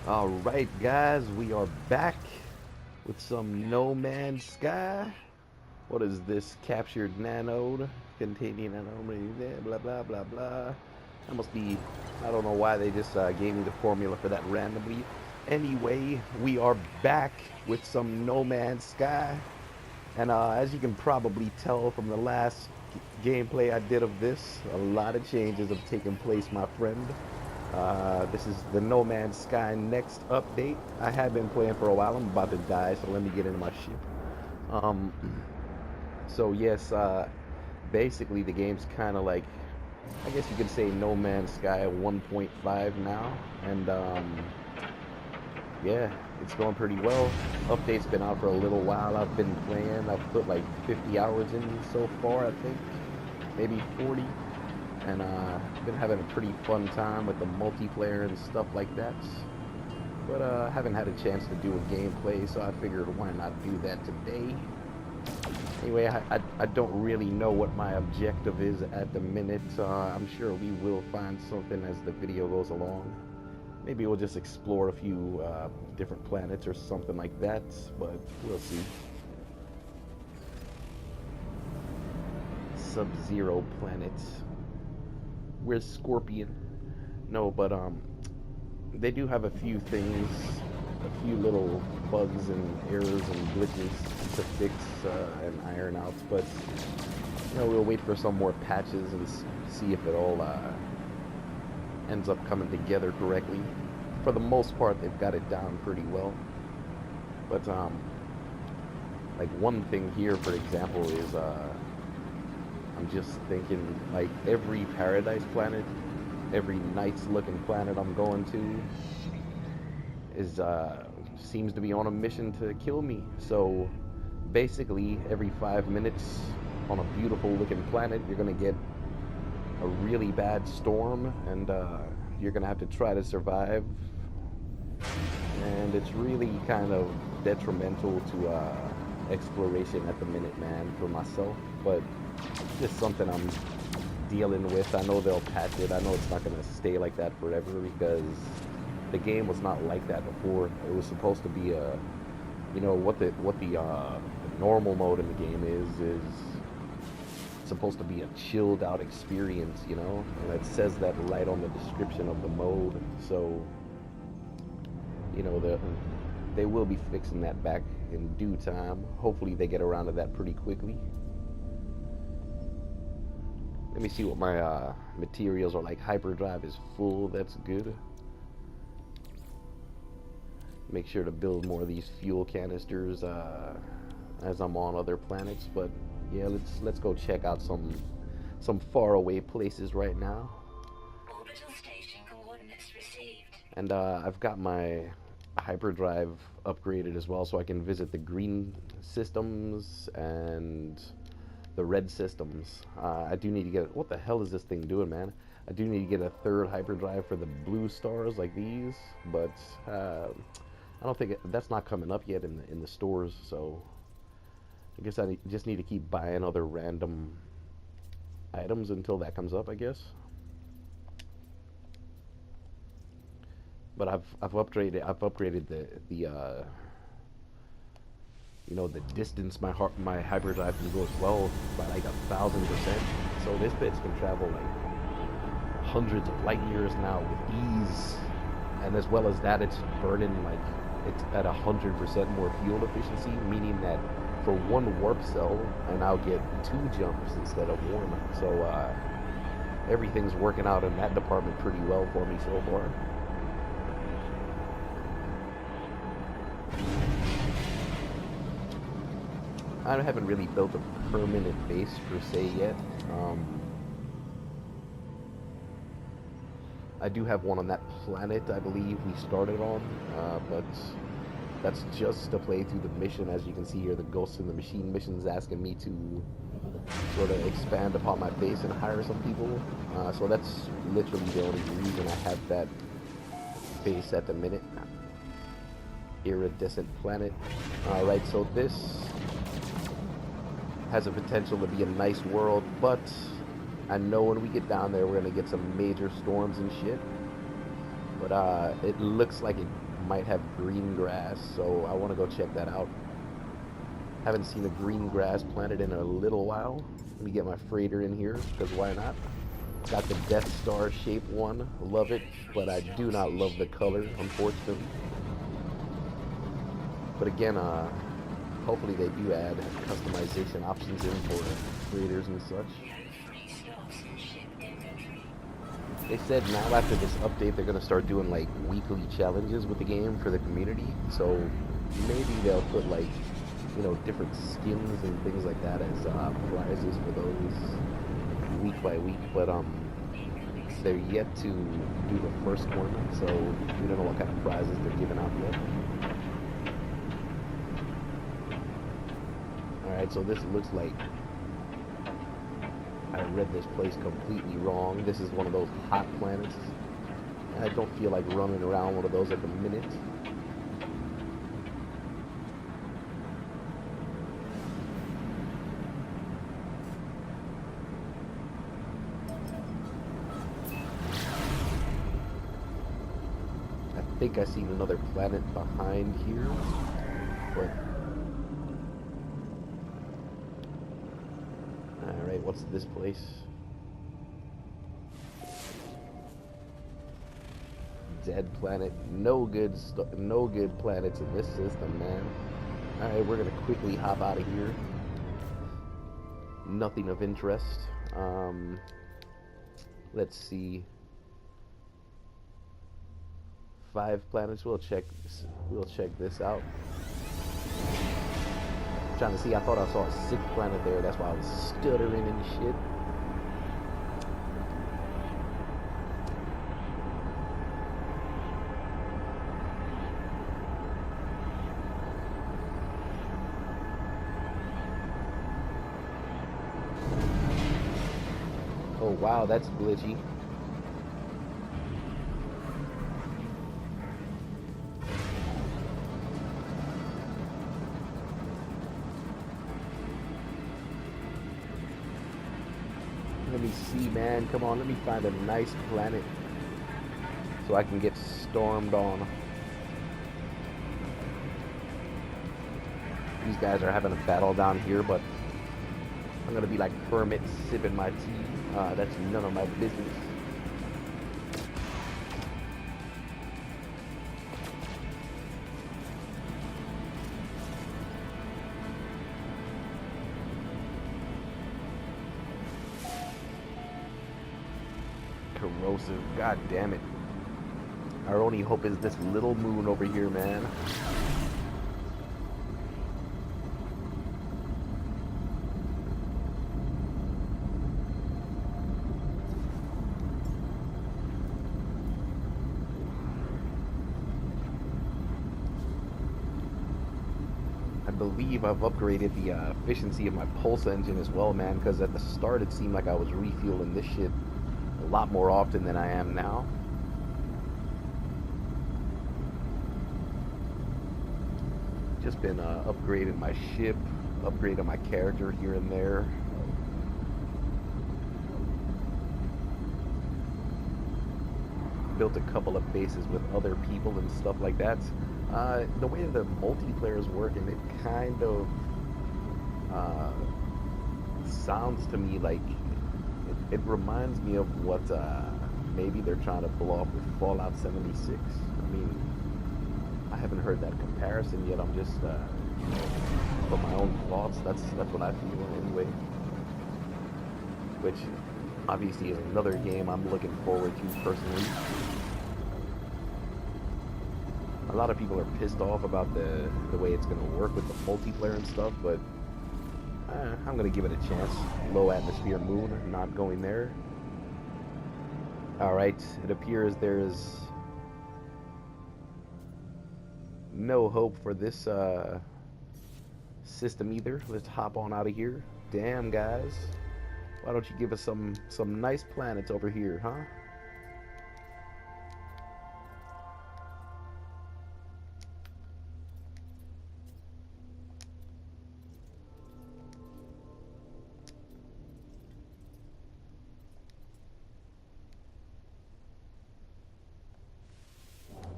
Alright guys, we are back with some No Man's Sky. What is this? Captured nanode containing nano blah blah blah blah. That must be, I don't know why they just gave me the formula for that randomly. Anyway, we are back with some No Man's Sky. And as you can probably tell from the last gameplay I did of this, a lot of changes have taken place, my friend. This is the No Man's Sky next update. I have been playing for a while. I'm about to die, so let me get into my ship. Um, so yes, basically the game's kind of like, I guess you could say No Man's Sky 1.5 now, and yeah, it's going pretty well. Update's been out for a little while. I've been playing. I've put like 50 hours in so far, I think, maybe 40. And been having a pretty fun time with the multiplayer and stuff like that. But haven't had a chance to do a gameplay, so I figured why not do that today. Anyway, I don't really know what my objective is at the minute. I'm sure we will find something as the video goes along. Maybe we'll just explore a few different planets or something like that, but we'll see. Sub-Zero planet. Where's Scorpion? No, but they do have a few things, a few little bugs and errors and glitches to fix and iron out. But you know, we'll wait for some more patches and see if it all ends up coming together correctly. For the most part, they've got it down pretty well. But like one thing here, for example, is I'm just thinking, like, every paradise planet, every nice looking planet I'm going to is seems to be on a mission to kill me. So basically every 5 minutes on a beautiful looking planet you're gonna get a really bad storm, and you're gonna have to try to survive, and it's really kind of detrimental to exploration at the minute, man, for myself. But just something I'm dealing with. I know they'll patch it. I know it's not going to stay like that forever, because the game was not like that before. It was supposed to be a, you know, what the normal mode in the game is supposed to be a chilled out experience, you know, and it says that right on the description of the mode. So, you know, they will be fixing that back in due time. Hopefully they get around to that pretty quickly. Let me see what my materials are like. Hyperdrive is full. That's good. Make sure to build more of these fuel canisters as I'm on other planets. But yeah, let's go check out some faraway places right now. Orbital station coordinates received. And I've got my hyperdrive upgraded as well, so I can visit the green systems and the red systems. I do need to get, what the hell is this thing doing, man? I do need to get a third hyperdrive for the blue stars like these, but I don't think that's not coming up yet in the stores. So I guess just need to keep buying other random items until that comes up, I guess. But I've upgraded the you know, the distance my hyperdrive can go as well by like 1,000%. So this bitch can travel like hundreds of light years now with ease, and as well as that, it's burning like, it's at 100% more fuel efficiency, meaning that for one warp cell I now get 2 jumps instead of 1. So everything's working out in that department pretty well for me so far. I haven't really built a permanent base per se yet. I do have one on that planet I believe we started on, but that's just to play through the mission. As you can see here, the Ghost in the Machine mission is asking me to sort of expand upon my base and hire some people. So that's literally the only reason I have that base at the minute. Iridescent planet. Alright, so this has a potential to be a nice world, but I know when we get down there we're gonna get some major storms and shit. But it looks like might have green grass, so I want to go check that out. Haven't seen a green grass planet in a little while. Let me get my freighter in here, because why not? Got the Death Star shape one. Love it, but I do not love the color, unfortunately. But again, hopefully they do add customization options in for freighters and such. They said now after this update they're gonna start doing like weekly challenges with the game for the community. So maybe they'll put like, you know, different skins and things like that as prizes for those week by week. But they're yet to do the first one, so we don't know what kind of prizes they're giving out yet. Alright, so this looks like I read this place completely wrong. This is one of those hot planets. And I don't feel like running around one of those at the minute. I think I seen another planet behind here, but alright, what's this place? Dead planet. No good planets in this system, man. Alright, we're gonna quickly hop out of here. Nothing of interest. Let's see. 5 planets. We'll check this out. Trying to see, I thought I saw a 6th planet there, that's why I was stuttering and shit. Oh wow, that's glitchy. Let me see, man. Come on, let me find a nice planet so I can get stormed on. These guys are having a battle down here, but I'm gonna be like Kermit sipping my tea. That's none of my business. Corrosive, god damn it. Our only hope is this little moon over here, man. I believe I've upgraded the efficiency of my pulse engine as well, man, because at the start it seemed like I was refueling this shit a lot more often than I am now. Just been upgrading my ship, upgrading my character here and there. Built a couple of bases with other people and stuff like that. The way the multiplayer is working, it kind of sounds to me like it reminds me of what maybe they're trying to pull off with Fallout 76. I mean, I haven't heard that comparison yet. I'm just from my own thoughts. That's what I feel anyway. Which obviously is another game I'm looking forward to personally. A lot of people are pissed off about the way it's going to work with the multiplayer and stuff, but I'm going to give it a chance. Low atmosphere moon, not going there. Alright, it appears there's no hope for this system either. Let's hop on out of here. Damn, guys. Why don't you give us some nice planets over here, huh?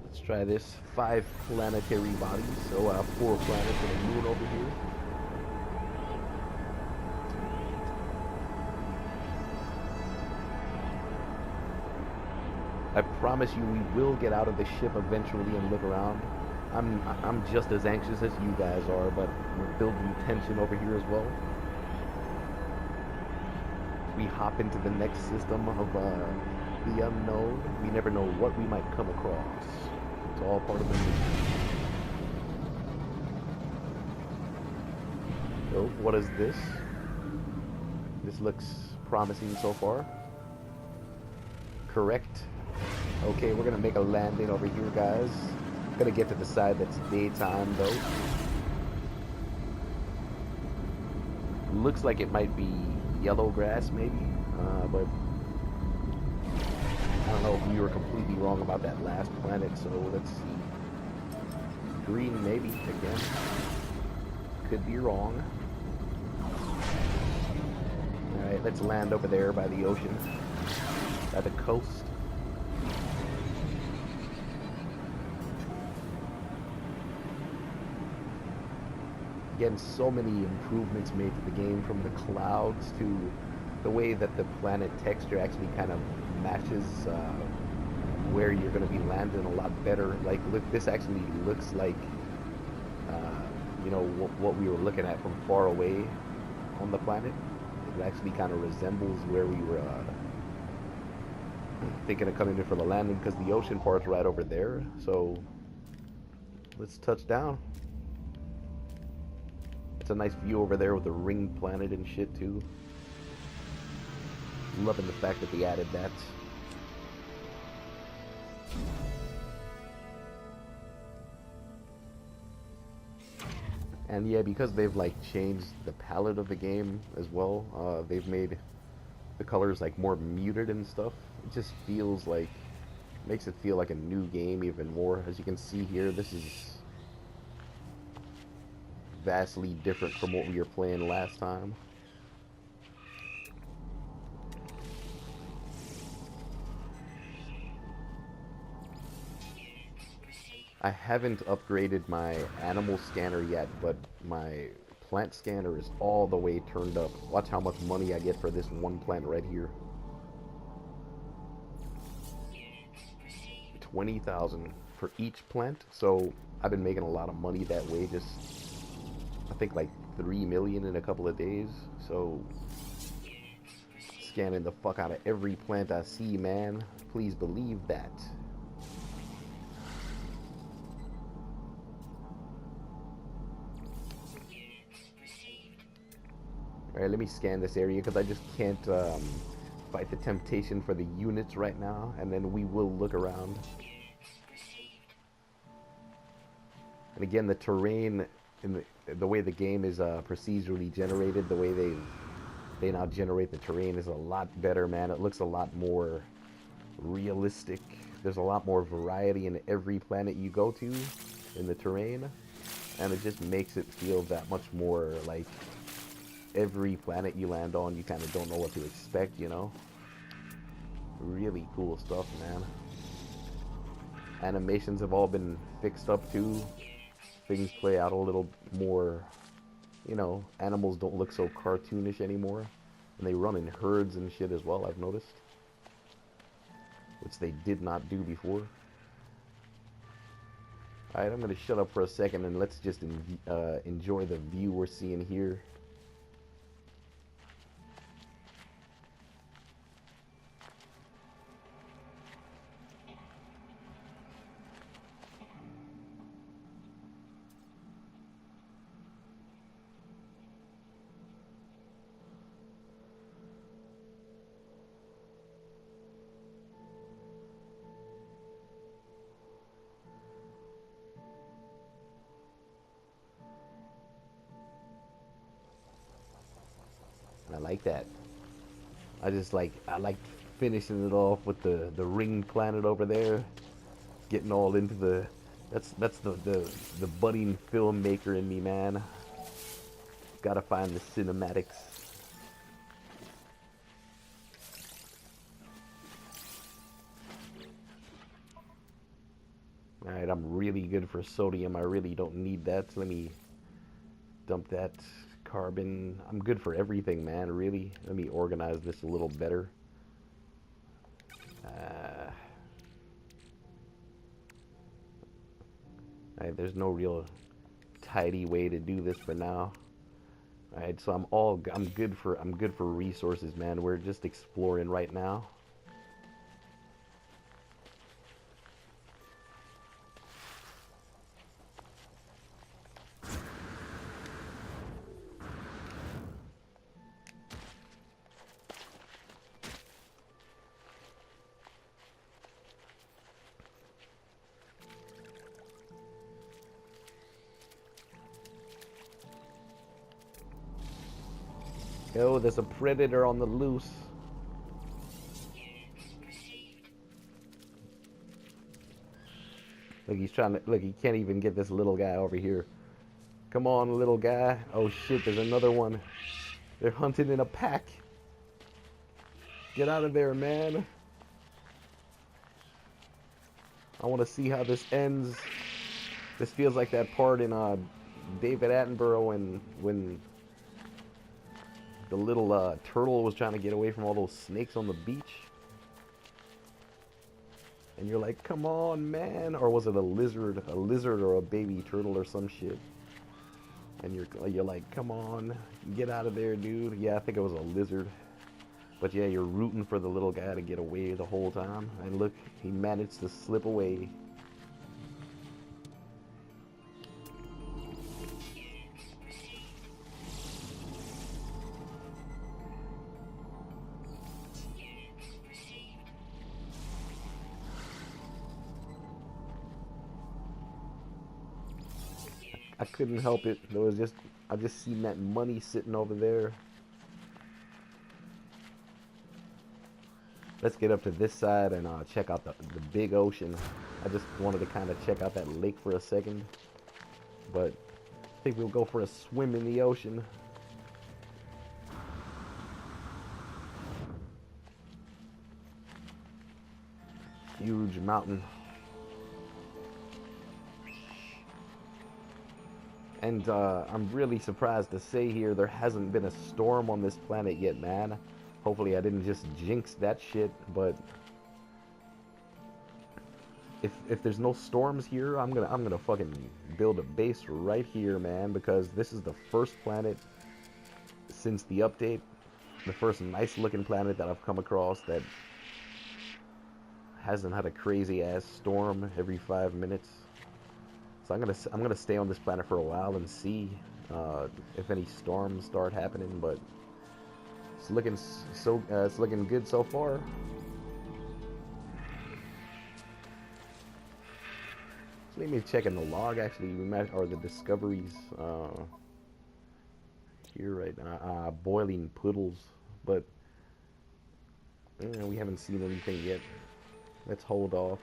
Let's try this. 5 planetary bodies, so 4 planets and a moon over here. I promise you we will get out of the ship eventually and look around. I'm just as anxious as you guys are, but we're building tension over here as well. We hop into the next system of the unknown. We never know what we might come across. It's all part of the mission. So, what is this? This looks promising so far. Correct. Okay, we're gonna make a landing over here, guys. Gonna get to the side that's daytime, though. Looks like it might be yellow grass, maybe, but I don't know if we were completely wrong about that last planet, so let's see. Green, maybe, again. Could be wrong. Alright, let's land over there by the ocean, by the coast. Again, so many improvements made to the game, from the clouds to the way that the planet texture actually kind of matches where you're going to be landing a lot better. Like, look, this actually looks like you know, what we were looking at from far away on the planet. It actually kind of resembles where we were thinking of coming in for the landing, because the ocean part's right over there. So let's touch down. It's a nice view over there with the ring planet and shit too. Loving the fact that they added that. And yeah, because they've like changed the palette of the game as well, they've made the colors like more muted and stuff. It just feels like, makes it feel like a new game even more. As you can see here, this is vastly different from what we were playing last time. I haven't upgraded my animal scanner yet, but my plant scanner is all the way turned up. Watch how much money I get for this one plant right here. 20,000 for each plant. So I've been making a lot of money that way. Just, I think like 3 million in a couple of days. So scanning the fuck out of every plant I see, man. Please believe that. Alright, let me scan this area, because I just can't fight the temptation for the units right now, and then we will look around. And again, the terrain, in the way the game is procedurally generated, the way they now generate the terrain is a lot better, man. It looks a lot more realistic. There's a lot more variety in every planet you go to in the terrain, and it just makes it feel that much more like every planet you land on, you kind of don't know what to expect, you know? Really cool stuff, man. Animations have all been fixed up too. Things play out a little more, you know, animals don't look so cartoonish anymore. And they run in herds and shit as well, I've noticed. Which they did not do before. Alright, I'm going to shut up for a second and let's just enjoy the view we're seeing here. I like that. I like finishing it off with the ring planet over there, getting all into the, that's the budding filmmaker in me, man. Gotta find the cinematics. Alright, I'm really good for sodium. I really don't need that. Let me dump that carbon. I'm good for everything, man, really. Let me organize this a little better. Alright, there's no real tidy way to do this for now. Alright, so I'm good for resources, man. We're just exploring right now. Yo, there's a predator on the loose. Look, he's trying to, look, he can't even get this little guy over here. Come on, little guy. Oh shit, there's another one. They're hunting in a pack. Get out of there, man. I want to see how this ends. This feels like that part in David Attenborough when the little turtle was trying to get away from all those snakes on the beach. And you're like, come on, man. Or was it a lizard or a baby turtle or some shit? And you're like, come on, get out of there, dude. Yeah, I think it was a lizard. But yeah, you're rooting for the little guy to get away the whole time. And look, he managed to slip away. I couldn't help it. I just seen that money sitting over there. Let's get up to this side and check out the big ocean. I just wanted to kind of check out that lake for a second. But I think we'll go for a swim in the ocean. Huge mountain. And I'm really surprised to say here there hasn't been a storm on this planet yet, man. Hopefully I didn't just jinx that shit, but if there's no storms here, I'm gonna fucking build a base right here, man, because this is the first planet since the update, the first nice looking planet that I've come across that hasn't had a crazy ass storm every 5 minutes. So I'm gonna stay on this planet for a while and see if any storms start happening, but it's looking good so far. So let me check in the log. Actually, or the discoveries here right now. Boiling puddles, but we haven't seen anything yet. Let's hold off.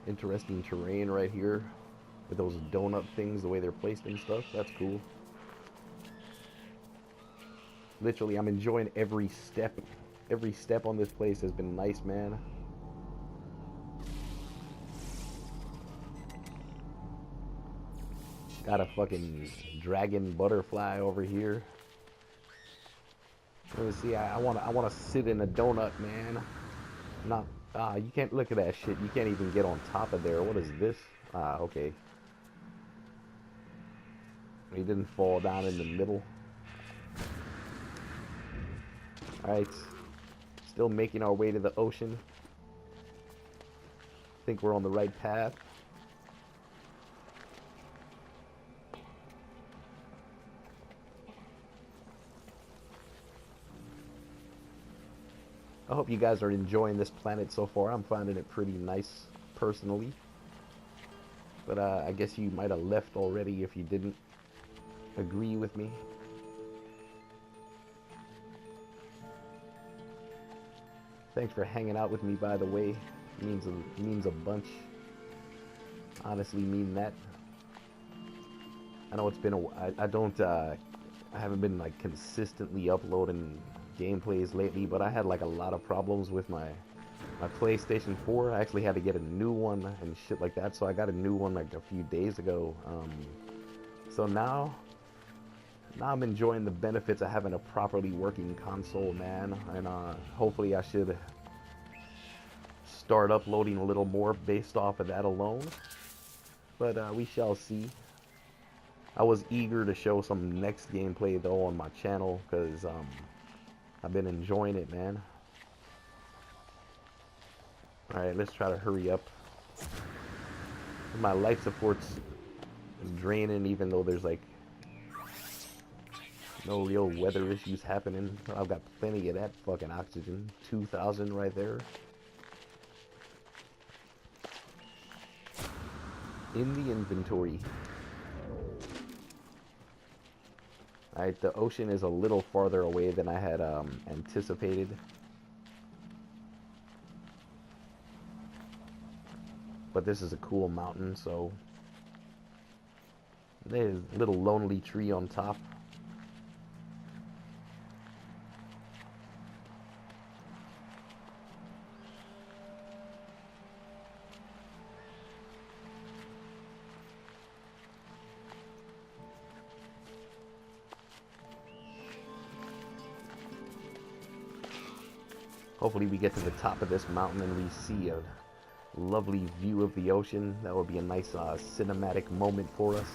Interesting terrain right here with those donut things, the way they're placed and stuff. That's cool. Literally, I'm enjoying every step. Every step on this place has been nice, man. Got a fucking dragon butterfly over here. Let me see. I wanna sit in a donut, man. Not you can't look at that shit. You can't even get on top of there. What is this? Okay. He didn't fall down in the middle. Alright. Still making our way to the ocean. Think we're on the right path. I hope you guys are enjoying this planet so far. I'm finding it pretty nice, personally. But I guess you might have left already if you didn't. agree with me. Thanks for hanging out with me, by the way. Means a bunch. Honestly, mean that. I know it's been I haven't been like consistently uploading gameplays lately, but I had like a lot of problems with my PlayStation 4. I actually had to get a new one and shit like that, so I got a new one like a few days ago. So now I'm enjoying the benefits of having a properly working console, man, and hopefully I should start uploading a little more based off of that alone, but we shall see. I was eager to show some next gameplay though on my channel because I've been enjoying it, man. Alright, let's try to hurry up. My life support's draining even though there's like no real weather issues happening. I've got plenty of that fucking oxygen. 2,000 right there. In the inventory. Alright, the ocean is a little farther away than I had anticipated. But this is a cool mountain, so there's a little lonely tree on top. Hopefully we get to the top of this mountain and we see a lovely view of the ocean. That would be a nice cinematic moment for us.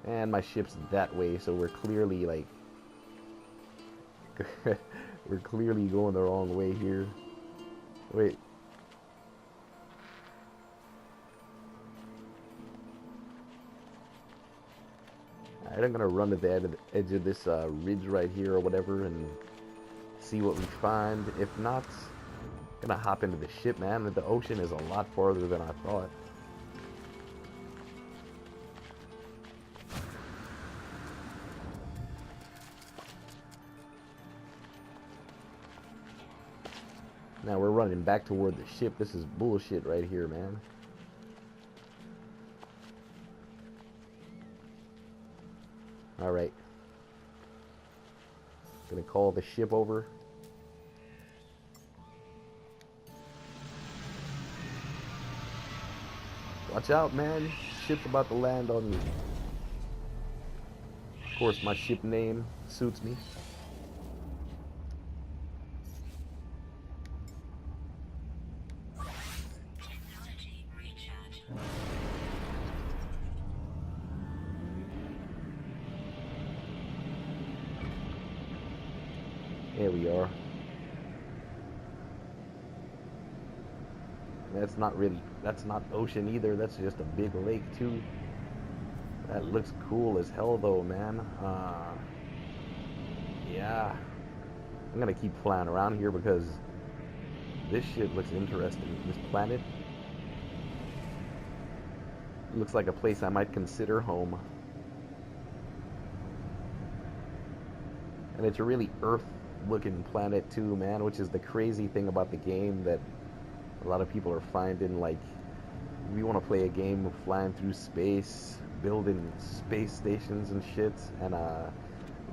And my ship's that way, so we're clearly like we're clearly going the wrong way here. Wait. Alright, I'm gonna run to the edge of this ridge right here or whatever and see what we find. If not, I'm gonna hop into the ship, man. The ocean is a lot farther than I thought. Now we're running back toward the ship. This is bullshit right here, man. Alright. Gonna call the ship over. Watch out, man. Ship's about to land on you. Of course, my ship name suits me. There we are. That's not ocean either. That's just a big lake too. That looks cool as hell though, man. Yeah. I'm gonna keep flying around here because this shit looks interesting. This planet looks like a place I might consider home. And it's a really Earth-looking planet too, man, which is the crazy thing about the game that a lot of people are finding. Like, we want to play a game of flying through space, building space stations and shit, and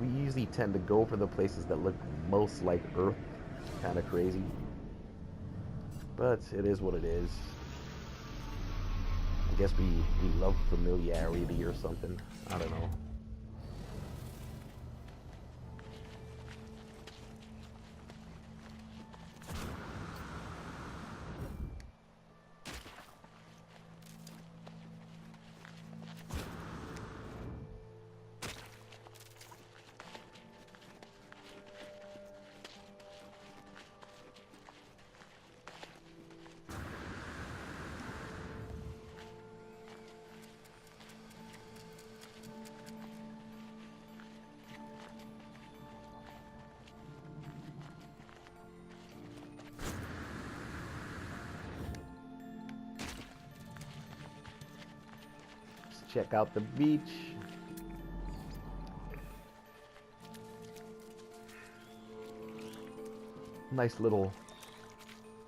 we usually tend to go for the places that look most like Earth. Kind of crazy, but it is what it is. I guess we love familiarity or something. I don't know. check out the beach. Nice little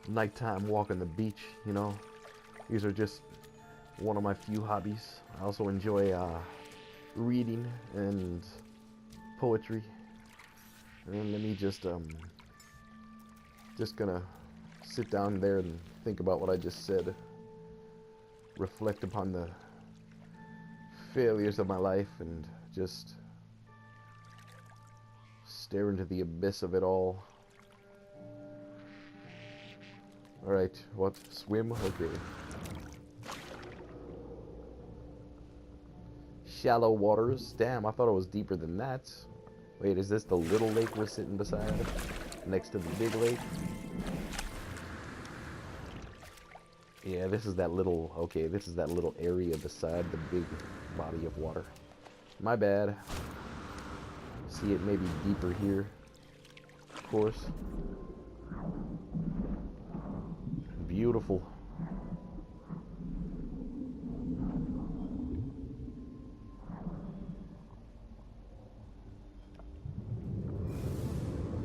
nighttime walk on the beach, you know. These are just one of my few hobbies. I also enjoy reading and poetry. And let me just gonna sit down there and think about what I just said. Reflect upon the failures of my life and just stare into the abyss of it all. Alright, what? Swim? Okay. Shallow waters. Damn, I thought it was deeper than that. Wait, is this the little lake we're sitting beside? Next to the big lake? Yeah, this is that little... Okay, this is that little area beside the big body of water. My bad. See it maybe deeper here. Of course. Beautiful.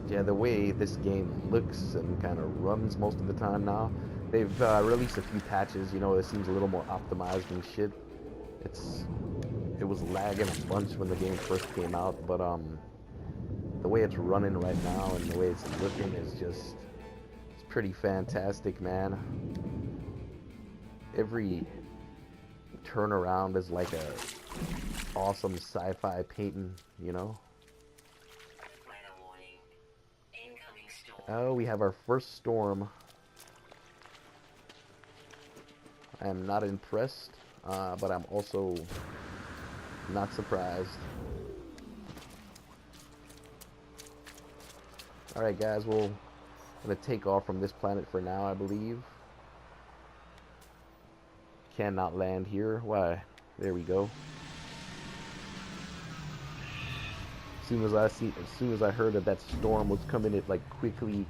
Yeah, the way this game looks and kind of runs most of the time now, they've released a few patches. You know, it seems a little more optimized and shit. It was lagging a bunch when the game first came out, but the way it's running right now and the way it's looking is just, it's pretty fantastic, man. Every turnaround is like a awesome sci-fi painting, you know. Oh, we have our first storm. I am not impressed, but I'm also not surprised. Alright guys, I'm gonna take off from this planet for now, I believe. Cannot land here. Why? There we go. As soon as I heard that storm was coming, it like quickly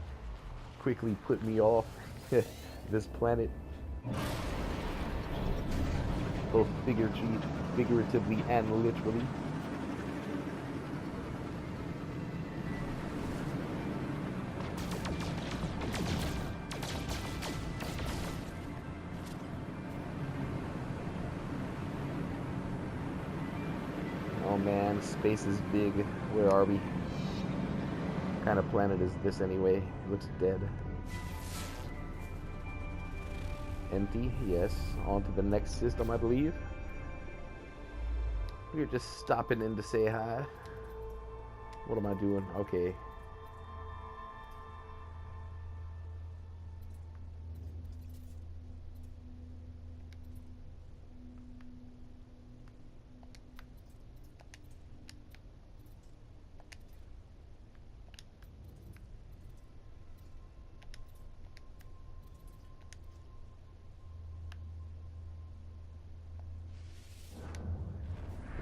put me off this planet, both figuratively and literally. Oh man, space is big. Where are we? What kind of planet is this anyway? It looks dead. Empty, yes. On to the next system, I believe. We're just stopping in to say hi. What am I doing? Okay.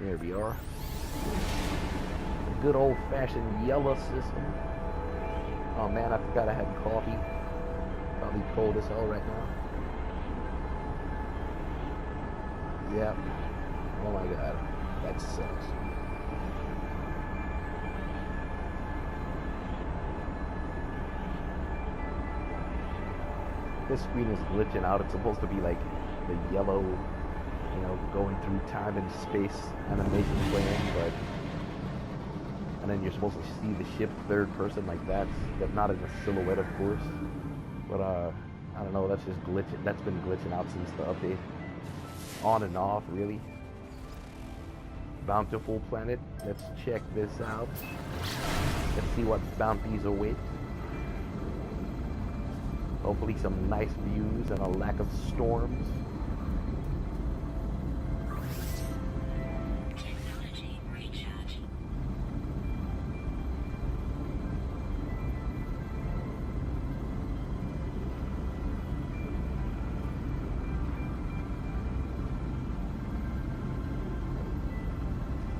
There we are. A good old-fashioned yellow system. Oh man, I forgot I had coffee. Probably cold as hell right now. Yep. Oh my god. That sucks. This screen is glitching out. It's supposed to be like the yellow, you know, going through time and space animation playing, and then you're supposed to see the ship third person like that, but not in a silhouette, of course. But I don't know. That's just glitching. That's been glitching out since the update. On and off, really. Bountiful planet. Let's check this out. Let's see what bounties await. Hopefully some nice views and a lack of storms. Technology recharge.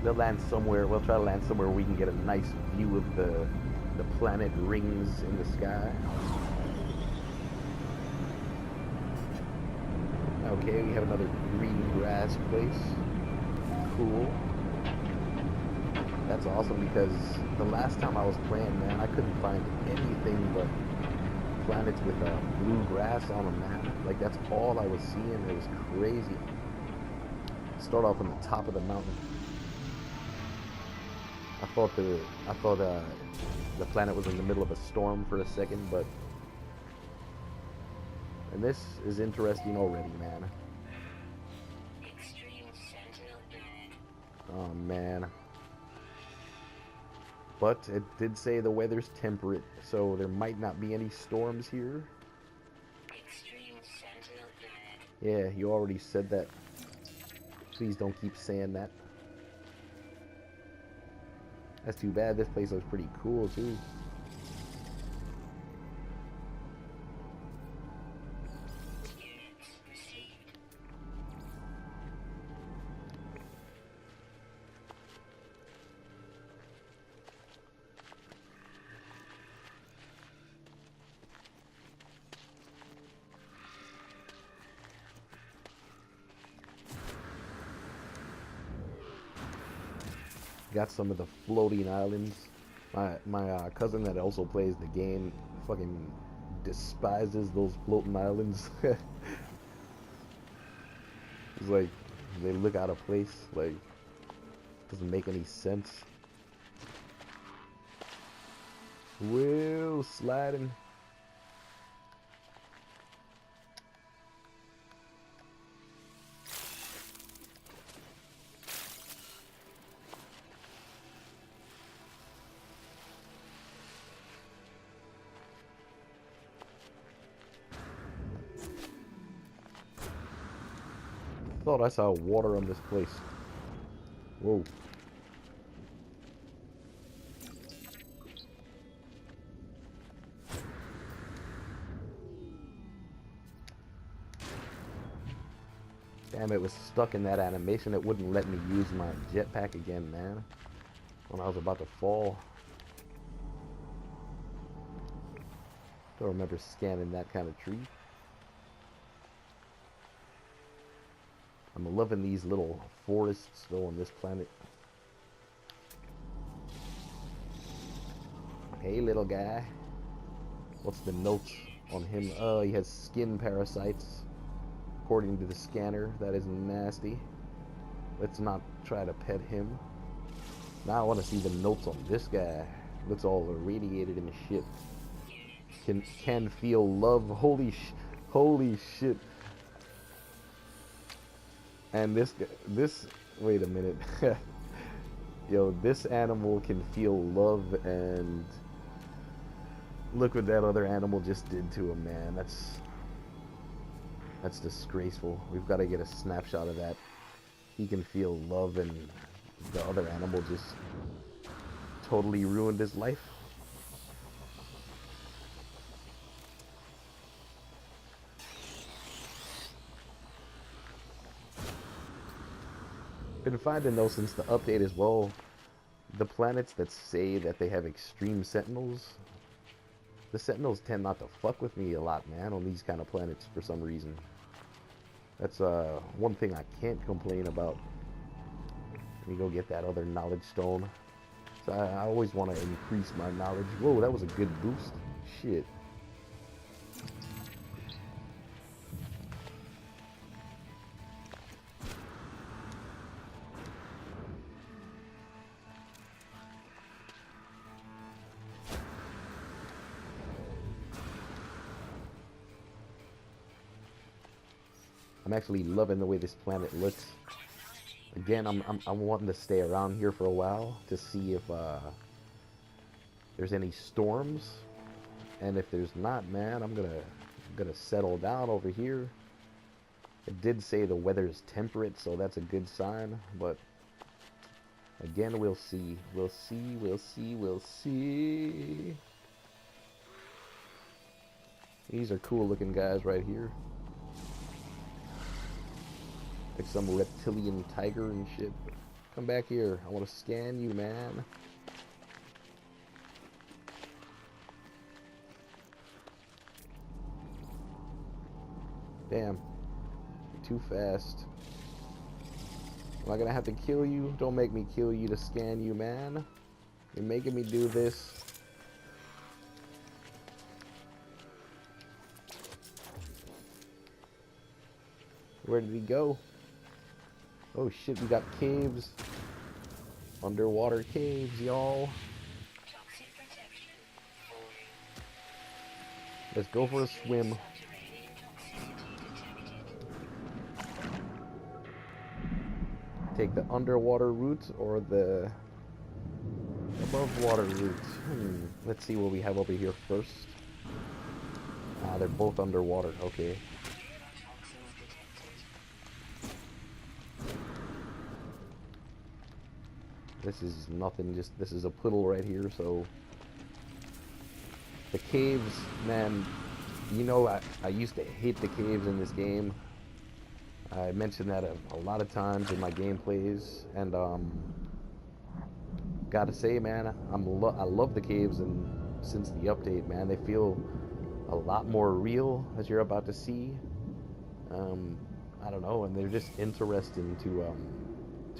We'll land somewhere. We'll try to land somewhere where we can get a nice view of the planet rings in the sky. Okay, we have another green grass place. cool. That's awesome because the last time I was playing, man, I couldn't find anything but planets with blue grass on them, man. Like that's all I was seeing. It was crazy. Start off on the top of the mountain. I thought the planet was in the middle of a storm for a second, but and this is interesting already, man. Extreme sentinel planet. Oh man. But it did say the weather's temperate, so there might not be any storms here. Extreme sentinel planet. Yeah, you already said that. Please don't keep saying that. That's too bad. This place looks pretty cool, too. Units received. Got some of the floating islands. My cousin that also plays the game fucking despises those floating islands. It's like they look out of place. Like doesn't make any sense. Whoa, sliding. Thought I saw water on this place. Whoa. Damn, it was stuck in that animation. It wouldn't let me use my jetpack again, man. When I was about to fall. Don't remember scanning that kind of tree. I'm loving these little forests though on this planet. Hey little guy. What's the notes on him? He has skin parasites. According to the scanner, that is nasty. Let's not try to pet him. Now I want to see the notes on this guy. Looks all irradiated and shit. Can feel love. Holy shit. And wait a minute. Yo, this animal can feel love, and look what that other animal just did to him, man. That's disgraceful. We've got to get a snapshot of that. He can feel love, and the other animal just totally ruined his life. Been finding though since the update as well, the planets that say that they have extreme sentinels, the sentinels tend not to fuck with me a lot, man, on these kind of planets for some reason. That's one thing I can't complain about. Let me go get that other knowledge stone. So I always want to increase my knowledge. Whoa, that was a good boost. Shit. I'm actually loving the way this planet looks. Again, I'm wanting to stay around here for a while to see if there's any storms, and if there's not, man, I'm gonna settle down over here. It did say the weather is temperate, so that's a good sign. But again, we'll see. We'll see. We'll see. We'll see. These are cool looking guys right here. Like some reptilian tiger and shit. Come back here. I want to scan you, man. Damn. Too fast. Am I gonna have to kill you? Don't make me kill you to scan you, man. You're making me do this. Where did he go? Oh shit, we got caves. Underwater caves, y'all. Toxic protection. Let's go for a swim. Subterranean toxicity detected. Take the underwater route or the above water route. Let's see what we have over here first. Ah, they're both underwater. Okay. Toxins detected. This is nothing. Just this is a puddle right here. So the caves, man. You know, I used to hate the caves in this game. I mentioned that a lot of times in my gameplays, and gotta say, man, I love the caves, and since the update, man, they feel a lot more real, as you're about to see. I don't know, and they're just interesting to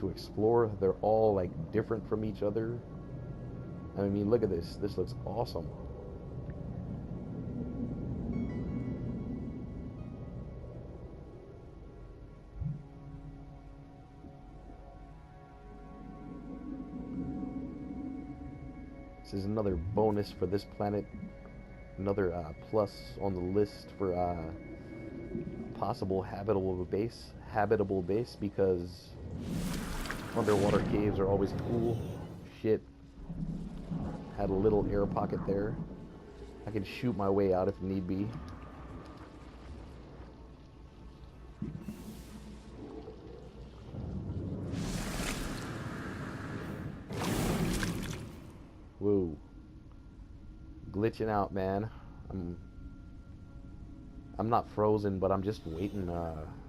explore. They're all like different from each other. I mean, look at this. This looks awesome. This is another bonus for this planet. Another plus on the list for possible habitable base. Habitable base, because underwater caves are always cool. Shit. Had a little air pocket there. I can shoot my way out if need be. Whoa. Glitching out, man. I'm not frozen, but I'm just waiting.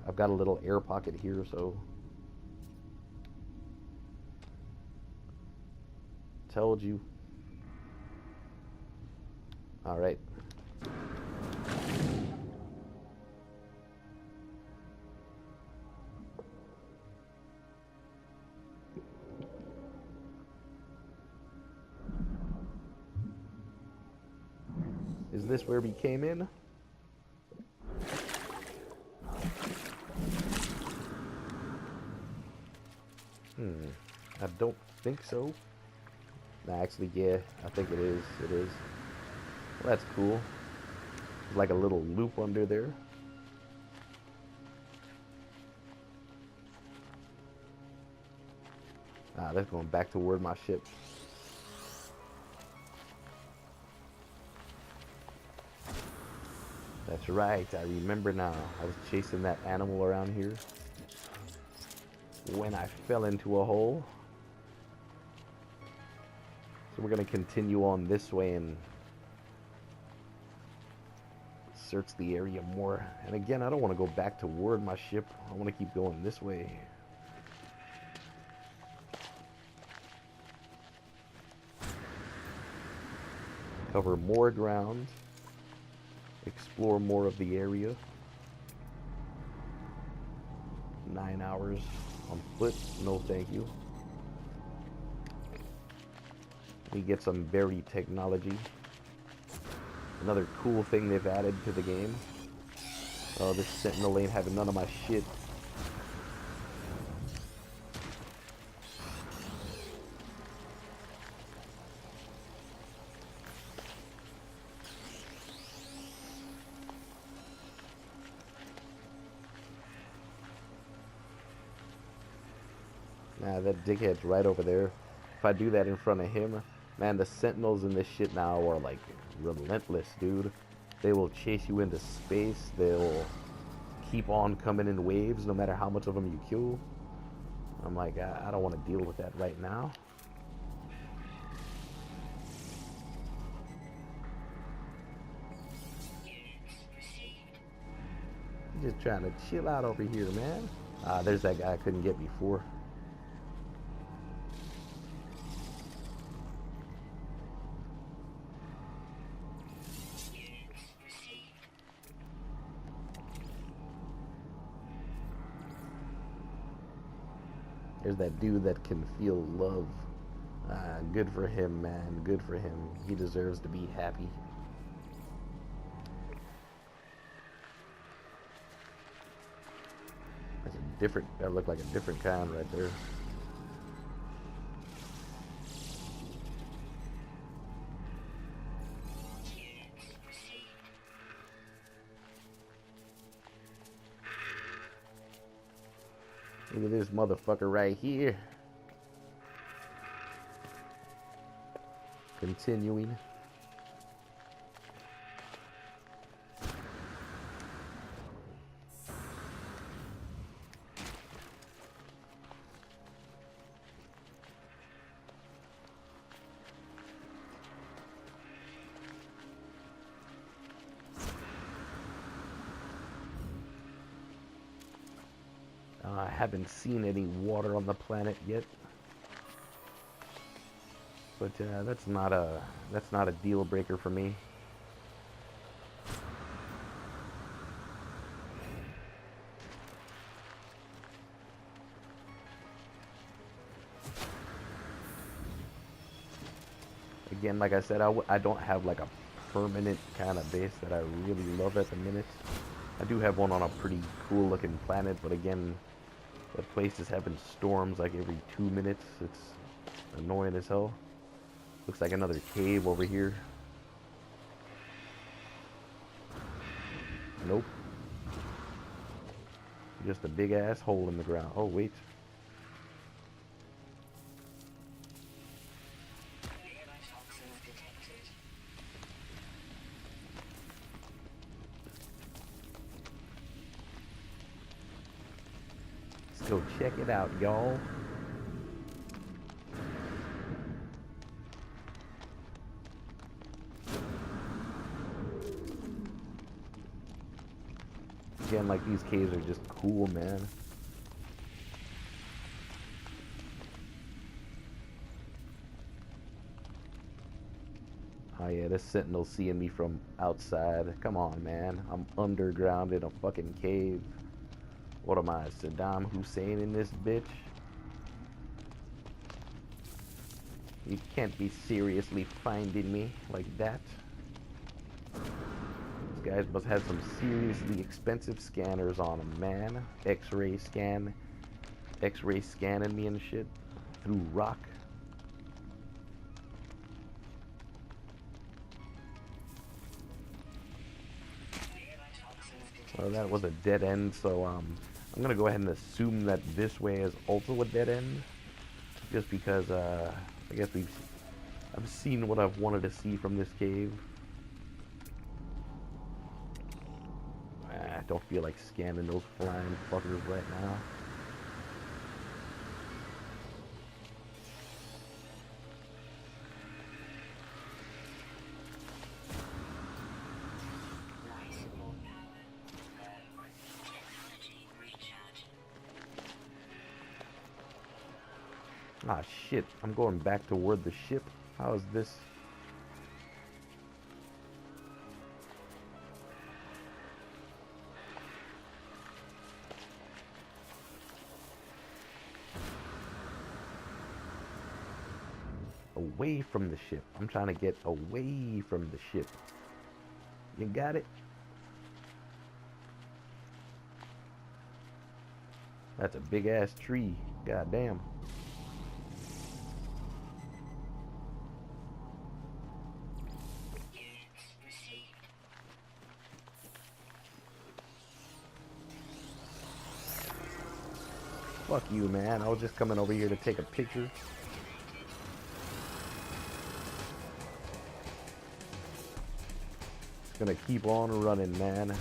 I've got a little air pocket here, so told you. All right. Is this where we came in? I don't think so. Nah, actually, yeah, I think it is. It is. Well, that's cool. There's like a little loop under there. Ah, that's going back toward my ship. That's right, I remember now. I was chasing that animal around here when I fell into a hole. So we're going to continue on this way and search the area more. And again, I don't want to go back toward my ship. I want to keep going this way. Cover more ground. Explore more of the area. 9 hours on foot. No thank you. We get some berry technology. Another cool thing they've added to the game. Oh, this sentinel ain't having none of my shit. Nah, that dickhead's right over there. If I do that in front of him, man, the sentinels in this shit now are like relentless, dude. They will chase you into space. They'll keep on coming in waves no matter how much of them you kill. I'm like, I don't want to deal with that right now. I'm just trying to chill out over here, man. There's that guy I couldn't get before. There's that dude that can feel love. Good for him, man. Good for him. He deserves to be happy. That's a different. That looked like a different kind right there. Look at this motherfucker right here. Continuing. I haven't seen any water on the planet yet, but that's not a deal breaker for me. Again, like I said, I don't have like a permanent kind of base that I really love at the minute. I do have one on a pretty cool looking planet, but again, the place is having storms like every 2 minutes. It's annoying as hell. Looks like another cave over here. Nope. Just a big ass hole in the ground. Oh, wait. Toxins detected. Let's go check it out, y'all. Again, like, these caves are just cool, man. Oh yeah, this sentinel's seeing me from outside. Come on, man. I'm underground in a fucking cave. What am I, Saddam Hussein in this bitch? You can't be seriously finding me like that. These guys must have some seriously expensive scanners on them, man. X-ray scanning me and shit through rock. Well, that was a dead end, so I'm gonna go ahead and assume that this way is also a dead end, just because I guess I've seen what I've wanted to see from this cave. I don't feel like scanning those flying fuckers right now. Ah, shit. I'm going back toward the ship. How is this? Away from the ship. I'm trying to get away from the ship. You got it? That's a big ass tree. God damn. Fuck you, man. I was just coming over here to take a picture. Just gonna keep on running, man.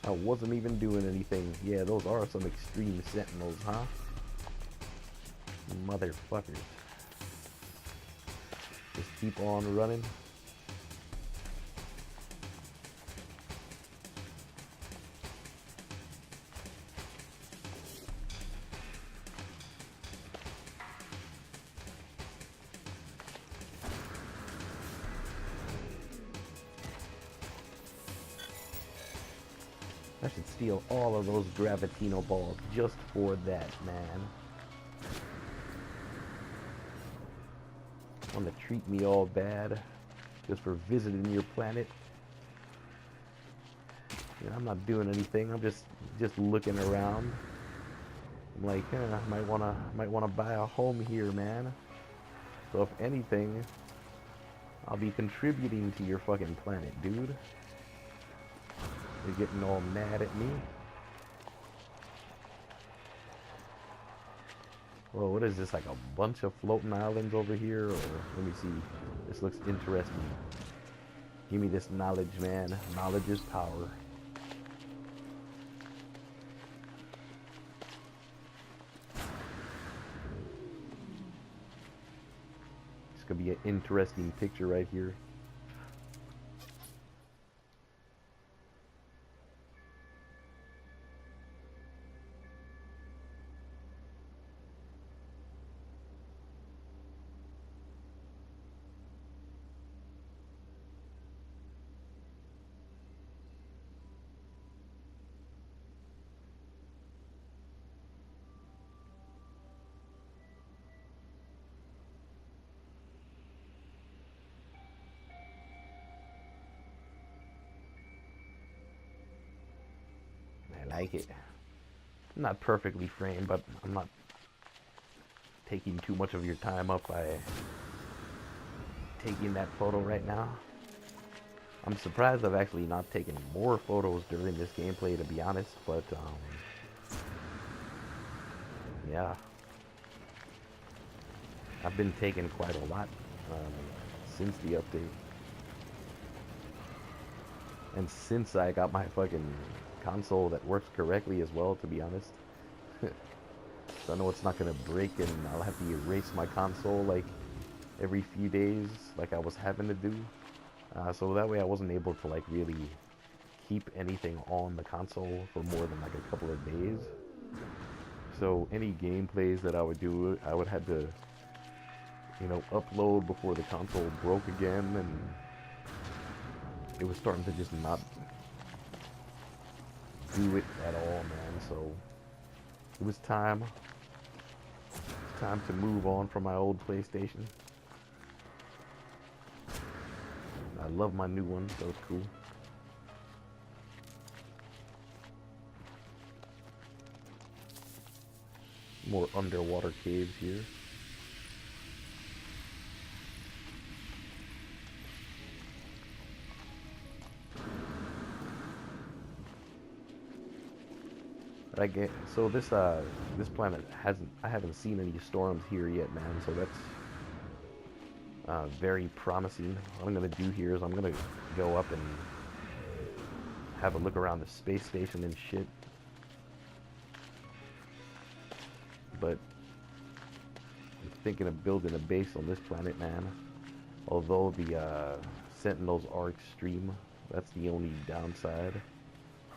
I wasn't even doing anything. Yeah, those are some extreme sentinels, huh? Motherfuckers. Just keep on running. I should steal all of those Gravitino balls just for that, man. Want to treat me all bad just for visiting your planet? You know, I'm not doing anything. I'm just looking around. I'm like, might wanna buy a home here, man. So if anything, I'll be contributing to your fucking planet, dude. You're getting all mad at me. Whoa, what is this, like a bunch of floating islands over here? Or, let me see. This looks interesting. Give me this knowledge, man. Knowledge is power. This could be an interesting picture right here. I like it. Not perfectly framed, but I'm not taking too much of your time up by taking that photo right now. I'm surprised I've actually not taken more photos during this gameplay, to be honest, but yeah. I've been taking quite a lot since the update. And since I got my fucking console that works correctly as well, to be honest. So I know it's not gonna break and I'll have to erase my console like every few days like I was having to do. So that way I wasn't able to like really keep anything on the console for more than like a couple of days. So any gameplays that I would do, I would have to, you know, upload before the console broke again, and it was starting to just not do it at all, man. So it was time. It's time to move on from my old PlayStation. I love my new one, so it's cool. More underwater caves here. I get so this planet I haven't seen any storms here yet, man. So that's very promising. What I'm gonna do here is I'm gonna go up and have a look around the space station and shit. But I'm thinking of building a base on this planet, man. Although the Sentinels are extreme, that's the only downside.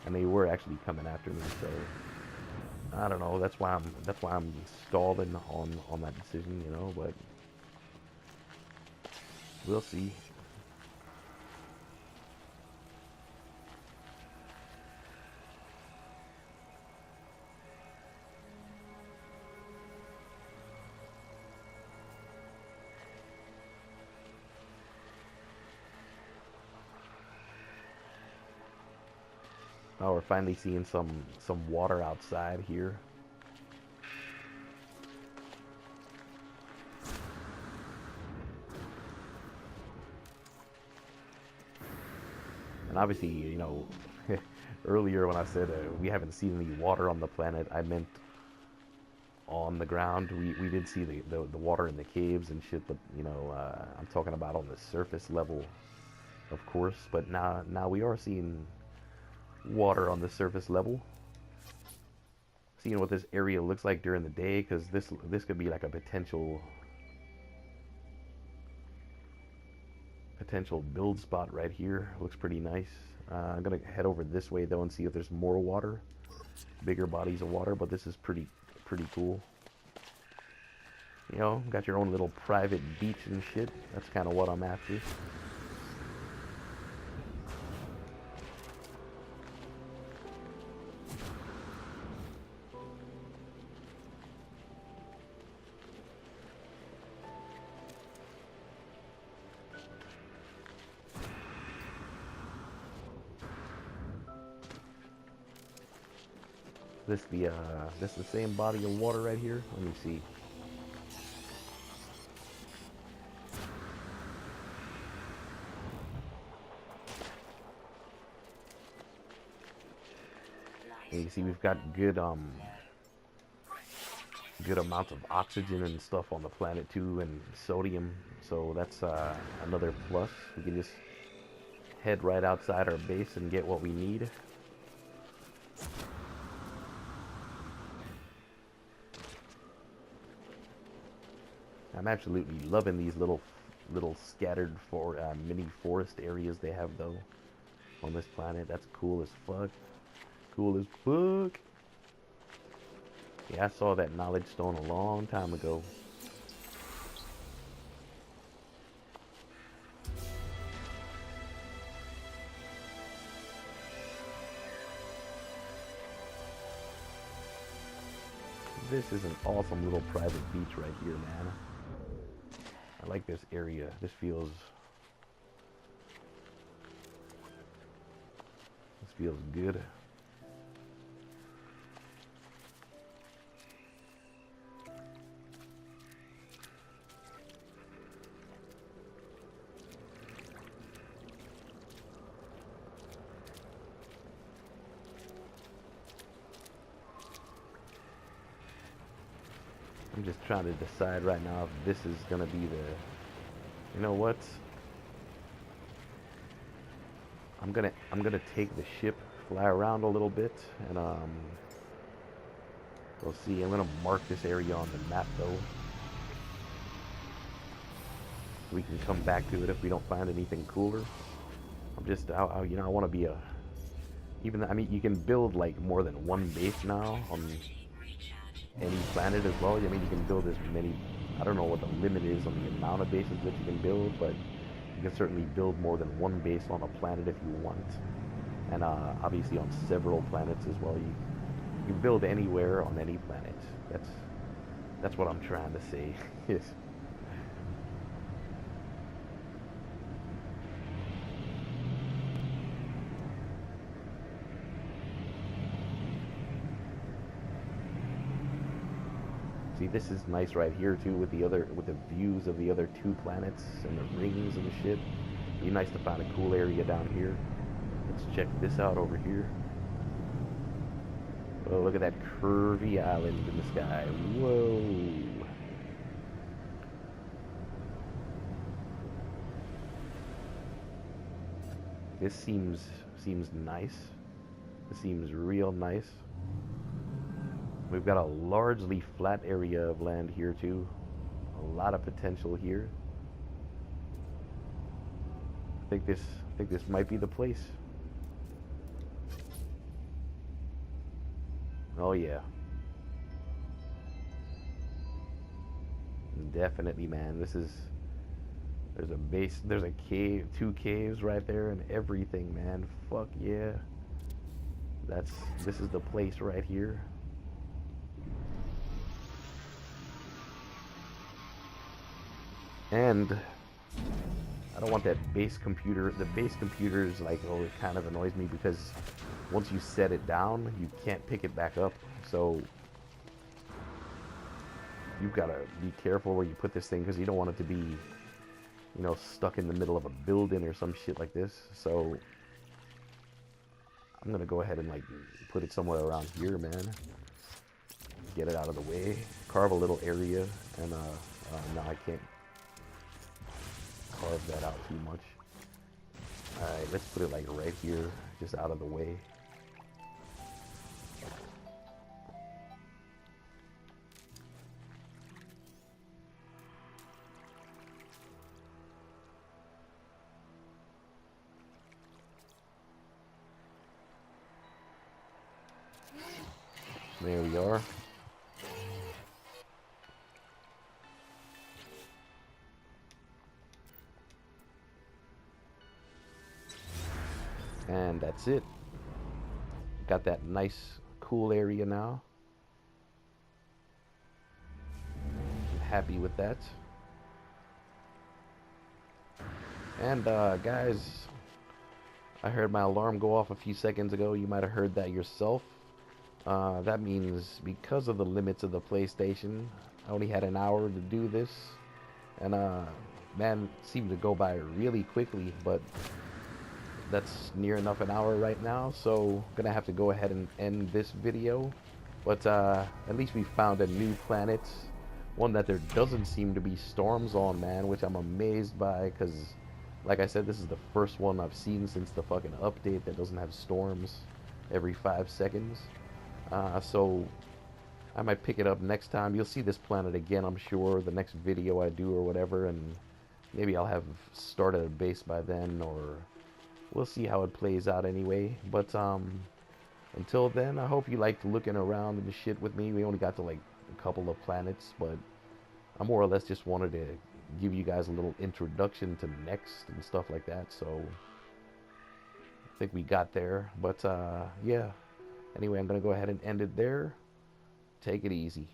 And they were actually coming after me, so I don't know. That's why I'm stalling on that decision, you know. But we'll see. Oh, we're finally seeing some water outside here. And obviously, you know, earlier when I said we haven't seen any water on the planet, I meant on the ground. We did see the water in the caves and shit, but you know, I'm talking about on the surface level, of course. But now we are seeing water on the surface level. Seeing what this area looks like during the day, because this could be like a potential build spot right here. Looks pretty nice. I'm gonna head over this way though and see if there's more water, bigger bodies of water. But this is pretty cool. You know, got your own little private beach and shit. That's kind of what I'm after. This the same body of water right here? Let me see. And you see we've got good amounts of oxygen and stuff on the planet too, and sodium. So that's another plus. We can just head right outside our base and get what we need. I'm absolutely loving these little scattered mini forest areas they have though on this planet. That's cool as fuck. Cool as fuck. Yeah, I saw that knowledge stone a long time ago. This is an awesome little private beach right here, man. I like this area. This feels good. I'm just trying to decide right now if this is gonna be the, you know what? I'm gonna take the ship, fly around a little bit, and we'll see. I'm gonna mark this area on the map though. We can come back to it if we don't find anything cooler. You know, I want to be I mean, you can build like more than one base now on any planet as well. I mean, you can build as many, I don't know what the limit is on the amount of bases that you can build, but you can certainly build more than one base on a planet if you want. And obviously on several planets as well. You can build anywhere on any planet. That's what I'm trying to say. Yes. See, this is nice right here too with the views of the other two planets and the rings and the shit. Be nice to find a cool area down here. Let's check this out over here. Oh, look at that curvy island in the sky. Whoa. This seems nice. This seems real nice. We've got a largely flat area of land here too. A lot of potential here. I think this might be the place. Oh yeah. Definitely, man. There's a base, there's a cave, two caves right there and everything, man. Fuck yeah. This is the place right here. And I don't want that base computer. The base computer is like, oh, it kind of annoys me because once you set it down, you can't pick it back up. So you've got to be careful where you put this thing because you don't want it to be, you know, stuck in the middle of a building or some shit like this. So I'm gonna go ahead and like put it somewhere around here, man. Get it out of the way. Carve a little area, and no, I can't carve that out too much. Alright, let's put it like right here, just out of the way. There we are. And that's it. Got that nice, cool area now. I'm happy with that. And guys, I heard my alarm go off a few seconds ago. You might have heard that yourself. That means because of the limits of the PlayStation, I only had an hour to do this, and man, it seemed to go by really quickly. But that's near enough an hour right now, so I'm gonna have to go ahead and end this video. But at least we found a new planet, one that there doesn't seem to be storms on, man, which I'm amazed by, because like I said, this is the first one I've seen since the fucking update that doesn't have storms every 5 seconds. So I might pick it up next time. You'll see this planet again, I'm sure, the next video I do or whatever, and maybe I'll have started a base by then, or we'll see how it plays out anyway. But until then, I hope you liked looking around and shit with me. We only got to like a couple of planets, but I more or less just wanted to give you guys a little introduction to Next and stuff like that. So I think we got there. But yeah. Anyway, I'm gonna go ahead and end it there. Take it easy.